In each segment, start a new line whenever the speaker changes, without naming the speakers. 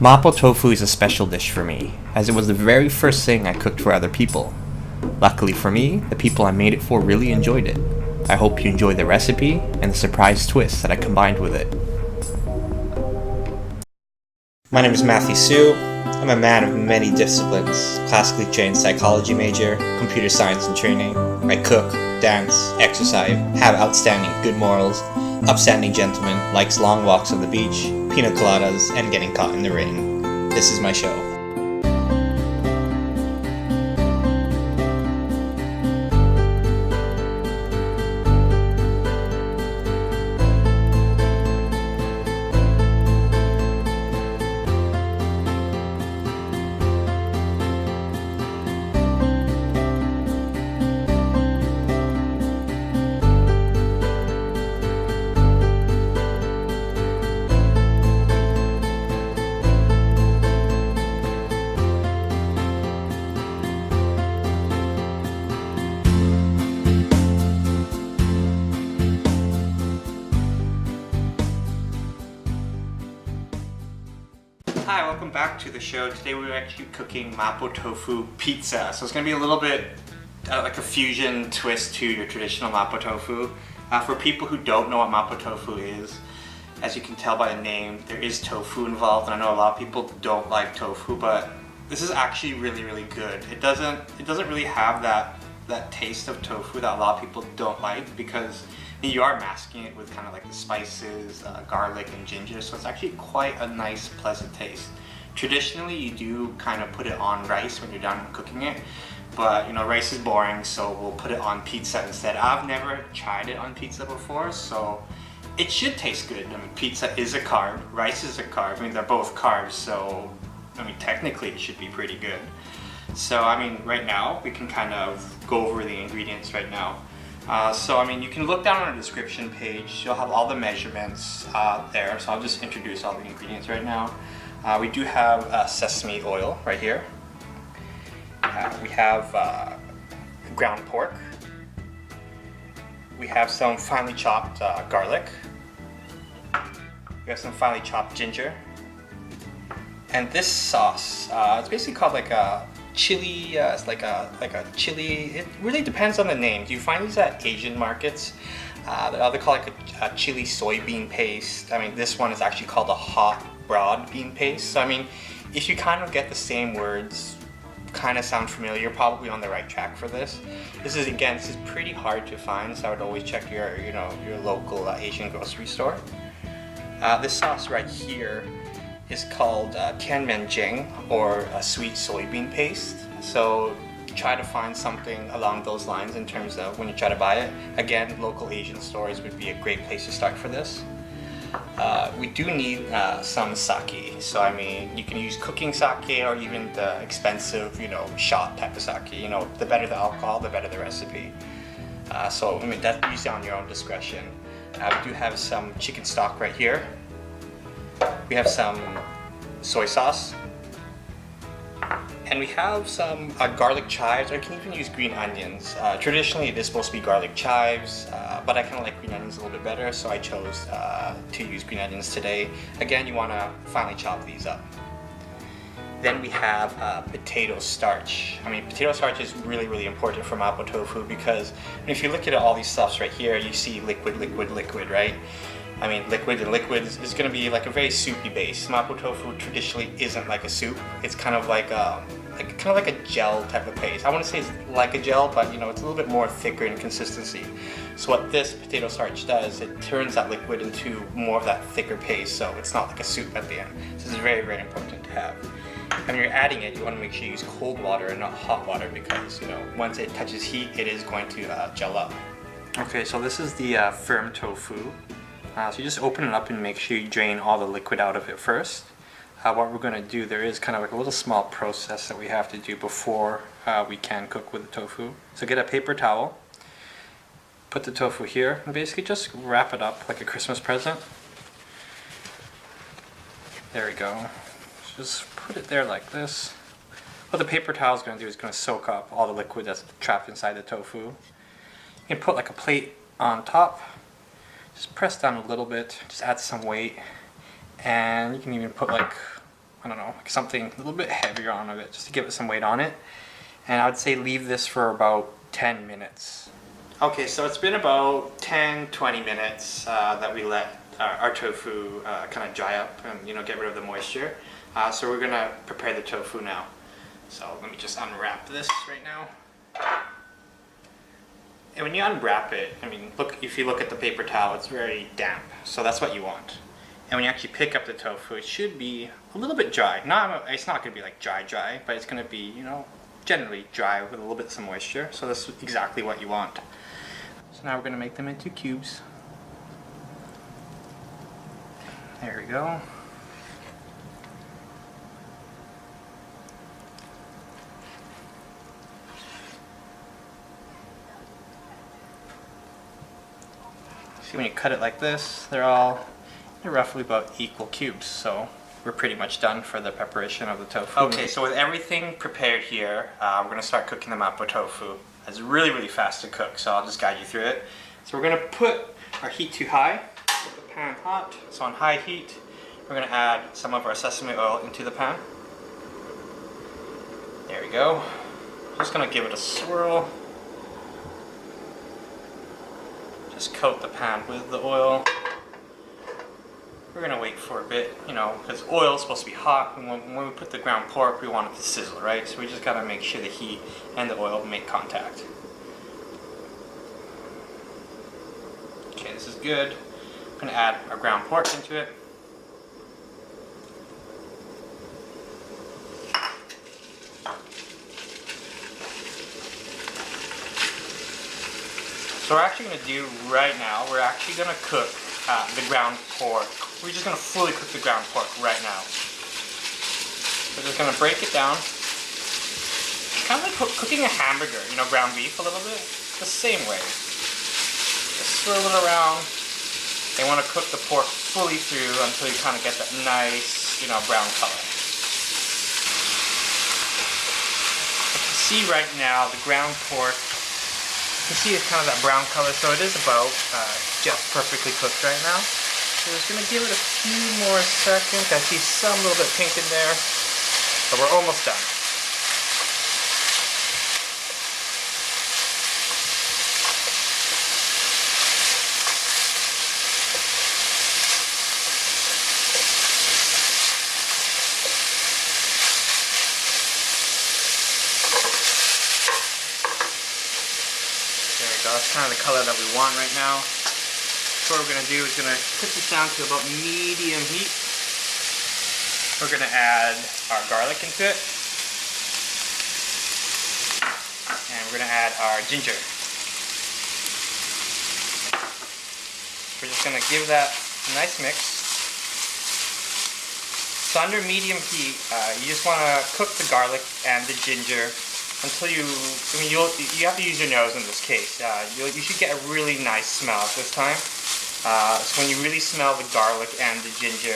Mapo tofu is a special dish for me, as it was the very first thing I cooked for other people. Luckily for me, the people I made it for really enjoyed it. I hope you enjoy the recipe and the surprise twist that I combined with it. My name is Matthew Sue. I'm a man of many disciplines, classically trained psychology major, computer science and training. I cook, dance, exercise, have outstanding good morals, upstanding gentleman, likes long walks on the beach, pina coladas, and getting caught in the rain. This is my show. Hi, welcome back to the show. Today we're actually cooking Mapo Tofu pizza. So it's going to be a little bit like a fusion twist to your traditional Mapo Tofu. For people who don't know what Mapo Tofu is, as you can tell by the name, there is tofu involved, and I know a lot of people don't like tofu, but this is actually really good. It doesn't really have that taste of tofu that a lot of people don't like, because you are masking it with kind of like the spices, garlic and ginger, so it's actually quite a nice, pleasant taste. Traditionally, you do kind of put it on rice when you're done cooking it, but you know, rice is boring, so we'll put it on pizza instead. I've never tried it on pizza before, so it should taste good. I mean, pizza is a carb, rice is a carb. I mean, they're both carbs, so I mean, technically it should be pretty good. So I mean, right now, we can kind of go over the ingredients right now. So I mean, you can look down on the description page. You'll have all the measurements there. So I'll just introduce all the ingredients right now. We do have sesame oil right here. We have ground pork. We have some finely chopped garlic. We have some finely chopped ginger. And this sauce, it's basically called like a chili, it's like a chili. It really depends on the name. You find these at Asian markets. They call it a chili soybean paste. I mean, this one is actually called a hot broad bean paste. So I mean, if you kind of get the same words, kind of sound familiar, you're probably on the right track for this. This is pretty hard to find, so I would always check your local Asian grocery store. This sauce right here is called tianmenjiang, or a sweet soybean paste. So try to find something along those lines in terms of when you try to buy it. Again, local Asian stores would be a great place to start for this. We do need some sake. So I mean, you can use cooking sake or even the expensive, shot type of sake. The better the alcohol, the better the recipe. So I mean, that's usually on your own discretion. We do have some chicken stock right here. We have some soy sauce, and we have some garlic chives, or you can even use green onions. Traditionally it is supposed to be garlic chives, but I kind of like green onions a little bit better, so I chose to use green onions today. Again, you want to finely chop these up. Then we have potato starch. I mean, potato starch is really important for Mapo Tofu, because if you look at all these stuffs right here, you see liquid, right? I mean, liquid is going to be like a very soupy base. Mapo Tofu traditionally isn't like a soup. It's kind of like a gel type of paste. I want to say it's like a gel, but it's a little bit more thicker in consistency. So what this potato starch does, it turns that liquid into more of that thicker paste, so it's not like a soup at the end. So this is very important to have. And when you're adding it, you want to make sure you use cold water and not hot water, because once it touches heat, it is going to gel up. Okay, so this is the firm tofu. So you just open it up and make sure you drain all the liquid out of it first. What we're going to do, there is kind of like a little small process that we have to do before we can cook with the tofu. So get a paper towel, put the tofu here, and basically just wrap it up like a Christmas present. There we go. Just put it there like this. What the paper towel is going to do is going to soak up all the liquid that's trapped inside the tofu. You can put like a plate on top. Just press down a little bit, just add some weight, and you can even put like I don't know, like something a little bit heavier on it, just to give it some weight on it. And I would say leave this for about 10 minutes. Okay, so it's been about 10-20 minutes that we let our tofu kind of dry up and get rid of the moisture. So we're gonna prepare the tofu now. So let me just unwrap this right now. And when you unwrap it, I mean, look, if you look at the paper towel, it's very damp. So that's what you want. And when you actually pick up the tofu, it should be a little bit dry. It's not gonna be like dry, but it's gonna be, generally dry with a little bit some moisture. So that's exactly what you want. So now we're gonna make them into cubes. There we go. See, when you cut it like this, they're roughly about equal cubes. So we're pretty much done for the preparation of the tofu. Okay, so with everything prepared here, we're gonna start cooking the Mapo Tofu. It's really, really fast to cook, so I'll just guide you through it. So we're gonna put our heat to high, get the pan hot. So on high heat, we're gonna add some of our sesame oil into the pan. There we go. Just gonna give it a swirl. Just coat the pan with the oil. We're gonna wait for a bit, because oil is supposed to be hot, and when we put the ground pork, we want it to sizzle, right? So we just gotta make sure the heat and the oil make contact. Okay, this is good. I'm gonna add our ground pork into it. So we're actually gonna do right now, we're actually gonna cook the ground pork. We're just gonna fully cook the ground pork right now. We're just gonna break it down. Kind of like cooking a hamburger, ground beef a little bit. The same way. Just swirl it around. They want to cook the pork fully through until you kind of get that nice, brown color. You can see right now the ground pork. You can see it's kind of that brown color, so it is about just perfectly cooked right now. So we're just going to give it a few more seconds. I see some little bit pink in there, but we're almost done. There we go, that's kind of the color that we want right now. So what we're going to do is going to put this down to about medium heat. We're going to add our garlic into it. And we're going to add our ginger. We're just going to give that a nice mix. So under medium heat, you just want to cook the garlic and the ginger until you have to use your nose in this case. You should get a really nice smell at this time. So when you really smell the garlic and the ginger,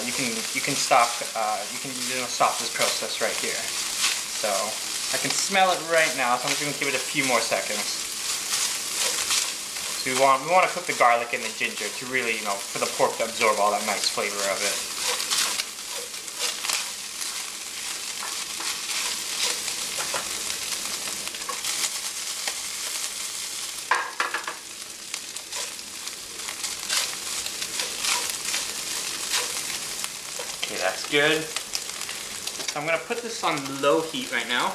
you can stop this process right here. So I can smell it right now, so I'm just going to give it a few more seconds. So we want to cook the garlic and the ginger to really, for the pork to absorb all that nice flavor of it. Okay, that's good. So I'm going to put this on low heat right now.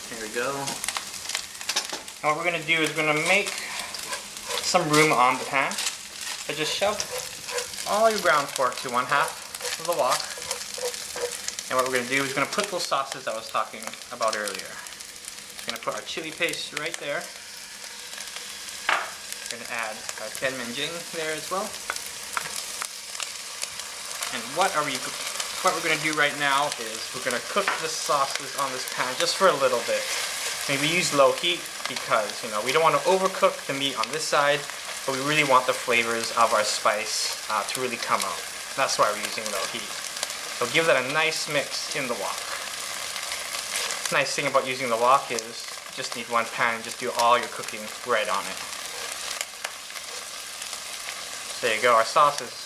There we go. And what we're going to do is we're going to make some room on the pan. So just shove all your ground pork to one half of the wok. And what we're going to do is we're going to put those sauces I was talking about earlier. We're going to put our chili paste right there. We're going to add our Kneading there as well. And what we're going to do right now is we're going to cook the sauces on this pan just for a little bit. Maybe use low heat because, we don't want to overcook the meat on this side, but we really want the flavors of our spice to really come out. That's why we're using low heat. So give that a nice mix in the wok. Nice thing about using the wok is you just need one pan and just do all your cooking right on it. So there you go, our sauce is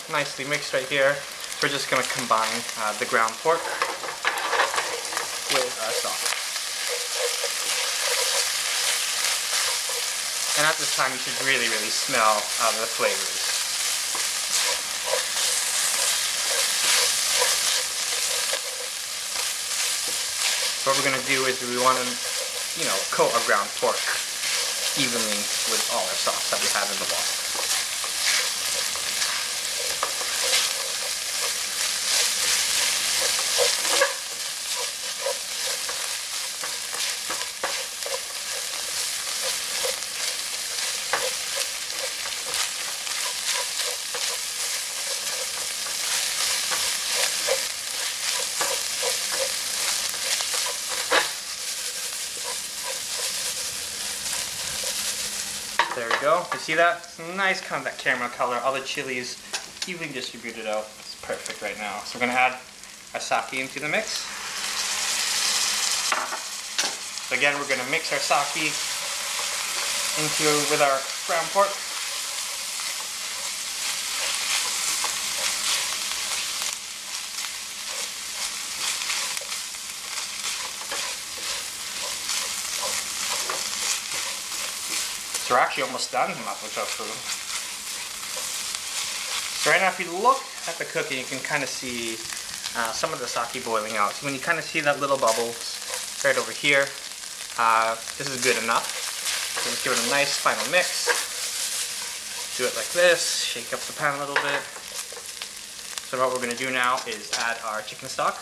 nicely mixed right here. we're just going to combine the ground pork with our sauce. And at this time you should really smell the flavors. What we're going to do is we want to, coat our ground pork evenly with all our sauce that we have in the wok. There we go. You see that? It's nice kind of that caramel color. All the chilies evenly distributed out. It's perfect right now. So we're going to add our sake into the mix. So again, we're going to mix our sake with our ground pork. So we're actually almost done with Mapo Tofu. So right now if you look at the cooking, you can kind of see some of the sake boiling out. So when you kind of see that little bubbles right over here, this is good enough. So let's give it a nice final mix. Do it like this, shake up the pan a little bit. So what we're going to do now is add our chicken stock.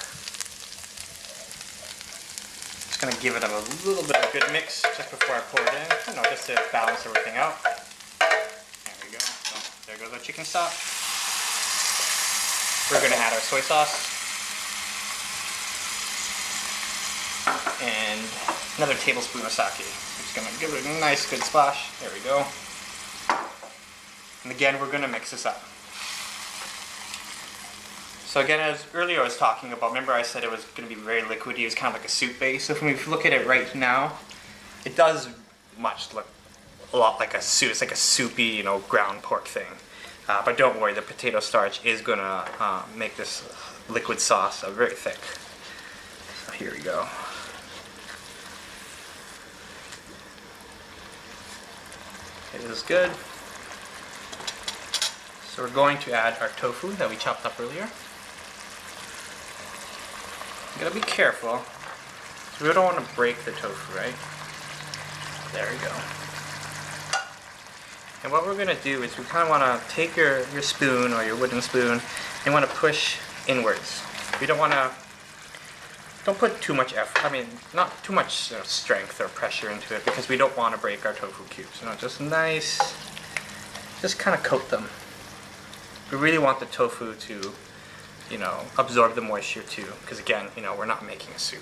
Going to give it a little bit of a good mix just before I pour it in, just to balance everything out. There we go. So there goes our chicken stock. We're going to add our soy sauce and another tablespoon of sake. Just going to give it a nice good splash. There we go. And again, we're going to mix this up. So again, as earlier I was talking about, remember I said it was going to be very liquidy, it was kind of like a soup base. So if we look at it right now, it does look a lot like a soup. It's like a soupy, ground pork thing. But don't worry, the potato starch is going to make this liquid sauce very thick. So here we go. It is good. So we're going to add our tofu that we chopped up earlier. You gotta be careful, so we don't want to break the tofu, right? There we go. And what we're gonna do is we kind of want to take your spoon or your wooden spoon and want to push inwards. We don't put too much effort, not too much strength or pressure into it, because we don't want to break our tofu cubes. Just nice, just kind of coat them. We really want the tofu to absorb the moisture too, because again, we're not making a soup.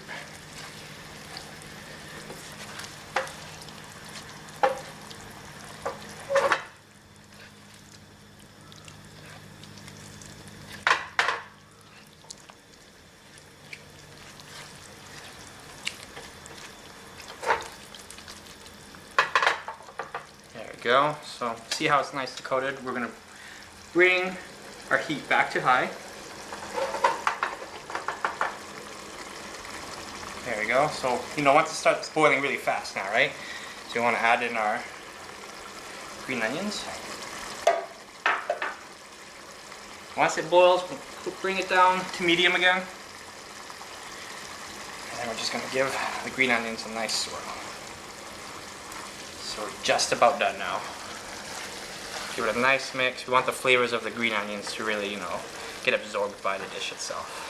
There we go. So see how it's nicely coated? We're going to bring our heat back to high. There we go. So, once it starts boiling really fast now, right? So we want to add in our green onions. Once it boils, we'll bring it down to medium again. And then we're just going to give the green onions a nice swirl. So we're just about done now. Give it a nice mix. We want the flavors of the green onions to really, get absorbed by the dish itself.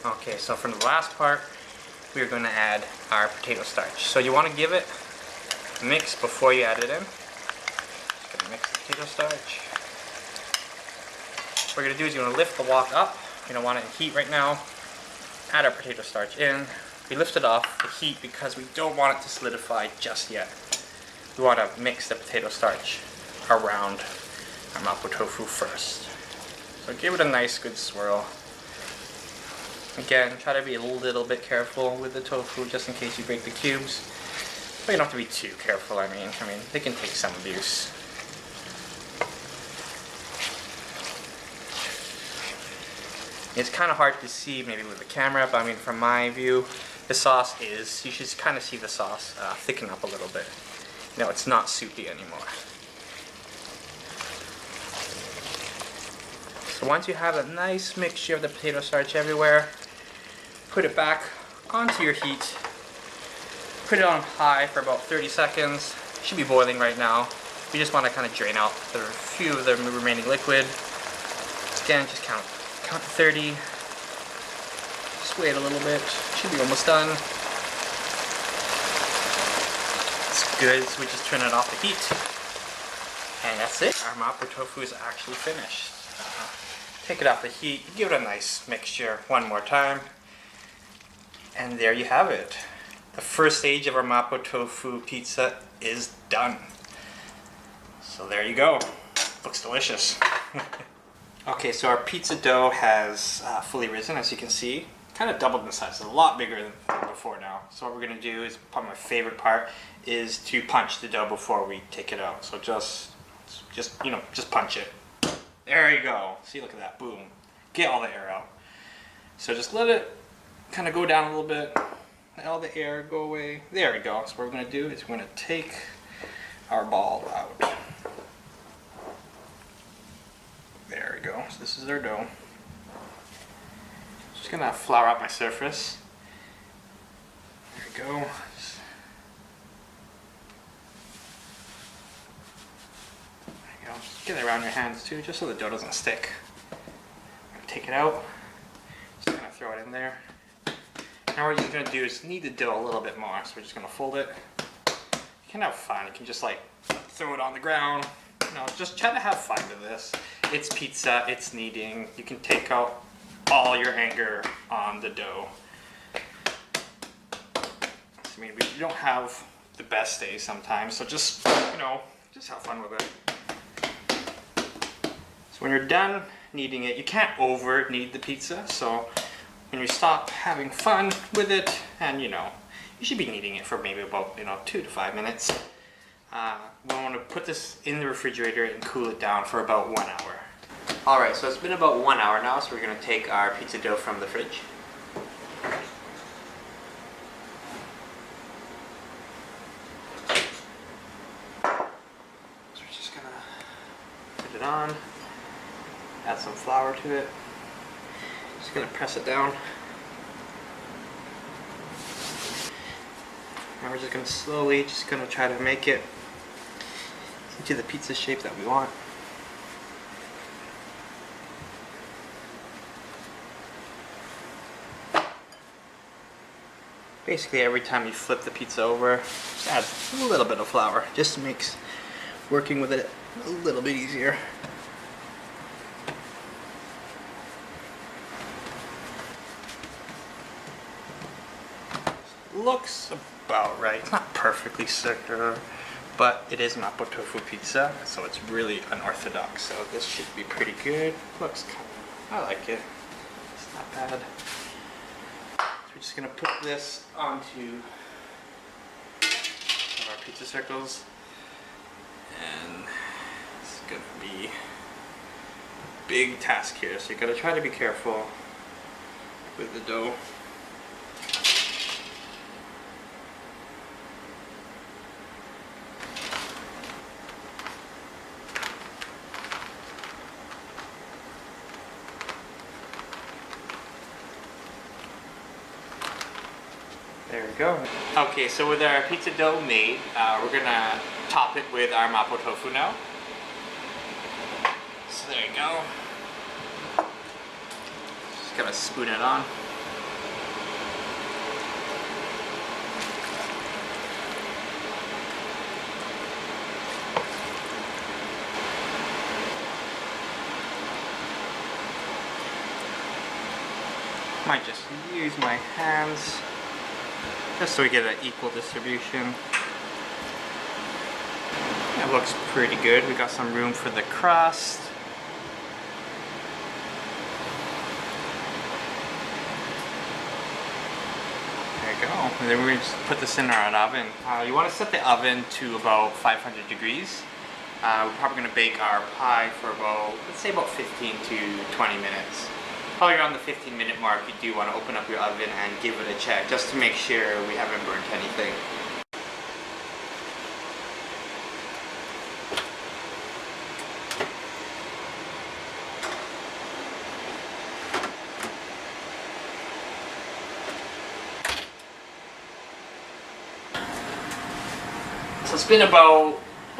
Okay, so for the last part, we're going to add our potato starch. So you want to give it a mix before you add it in. Just going to mix the potato starch. What we're going to do is you want to lift the wok up. You don't want it in heat right now. Add our potato starch in. We lift it off the heat because we don't want it to solidify just yet. We want to mix the potato starch around our Mapo Tofu first. So give it a nice good swirl. Again, try to be a little bit careful with the tofu just in case you break the cubes. But you don't have to be too careful, I mean they can take some abuse. It's kind of hard to see maybe with the camera, but I mean from my view, the sauce is, you should kind of see the sauce thicken up a little bit. You know, it's not soupy anymore. So once you have a nice mixture of the potato starch everywhere, put it back onto your heat. Put it on high for about 30 seconds. It should be boiling right now. You just want to kind of drain out the few of the remaining liquid. Again, just count to 30. Just wait a little bit. Should be almost done. It's good, so we just turn it off the heat. And that's it. Our Mapo Tofu is actually finished. Take it off the heat, give it a nice mixture one more time. And there you have it. The first stage of our Mapo Tofu pizza is done. So there you go. Looks delicious. Okay, so our pizza dough has fully risen, as you can see. Kind of doubled in size, a lot bigger than before now. So what we're gonna do is, probably my favorite part, is to punch the dough before we take it out. So just punch it. There you go. See, look at that, boom. Get all the air out. So just let it kind of go down a little bit. Let all the air go away. There we go. So what we're gonna do is we're gonna take our ball out. There we go. So this is our dough. Just gonna flour out my surface. There we go. Just get it around your hands too, just so the dough doesn't stick. Take it out. Just gonna throw it in there. Now what you're gonna do is knead the dough a little bit more. So we're just gonna fold it. You can have fun. You can just like throw it on the ground. You know, just try to have fun with this. It's pizza, it's kneading. You can take out all your anger on the dough. I mean, we don't have the best days sometimes, so just, you know, just have fun with it. So when you're done kneading it, you can't over knead the pizza, so when you stop having fun with it, and you know, you should be kneading it for maybe about 2 to 5 minutes. We want to put this in the refrigerator and cool it down for about 1 hour. Alright, so it's been about 1 hour now, so we're going to take our pizza dough from the fridge. So we're just going to put it on, add some flour to it. Just going to press it down. And we're just going to slowly, try to make it into the pizza shape that we want. Basically every time you flip the pizza over, just add a little bit of flour, just makes working with it a little bit easier. Looks about right. It's not perfectly circular, but it is Mapo Tofu pizza, so it's really unorthodox. So this should be pretty good. Looks kind of, I like it. It's not bad. So we're just gonna put this onto our pizza circles, and it's gonna be a big task here. So you gotta try to be careful with the dough. There we go. Okay, so with our pizza dough made, we're gonna top it with our Mapo Tofu now. So there you go. Just gotta spoon it on. Might just use my hands, just so we get an equal distribution. It looks pretty good. We got some room for the crust. we go. And then we're going to just put this in our oven. You want to set the oven to about 500 degrees. We're probably going to bake our pie for about, let's say about 15 to 20 minutes. Probably around the 15-minute mark, you do want to open up your oven and give it a check just to make sure we haven't burnt anything. So it's been about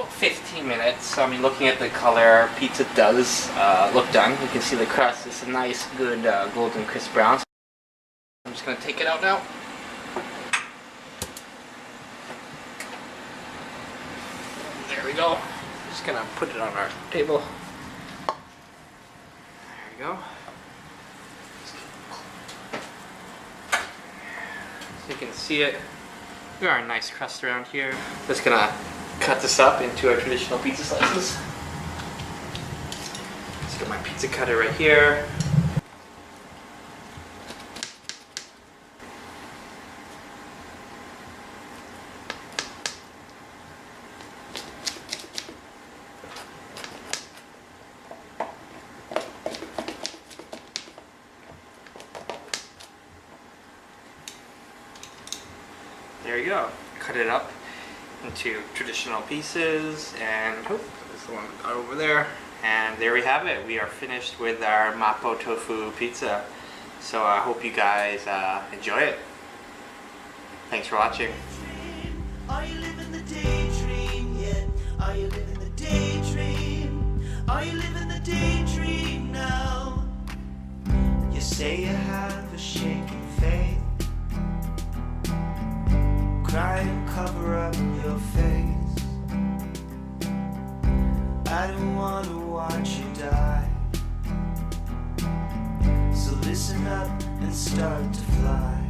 15 minutes. I mean, looking at the color, our pizza does look done. You can see the crust is a nice, good golden crisp brown. So I'm just going to take it out now. There we go. Just going to put it on our table. There we go. So you can see it. We got a nice crust around here. Just gonna cut this up into our traditional pizza slices. Let's get my pizza cutter right here. There you go. Cut it up into traditional pieces, and oh, this is the one we got over there. And there we have it. We are finished with our Mapo Tofu pizza. So I hope you guys enjoy it. Thanks for watching.
Are you living the daydream yet? Are you living the daydream? Are you living the daydream now? You say you have a shaking faith. Try and cover up your face. I don't want to watch you die. So listen up and start to fly.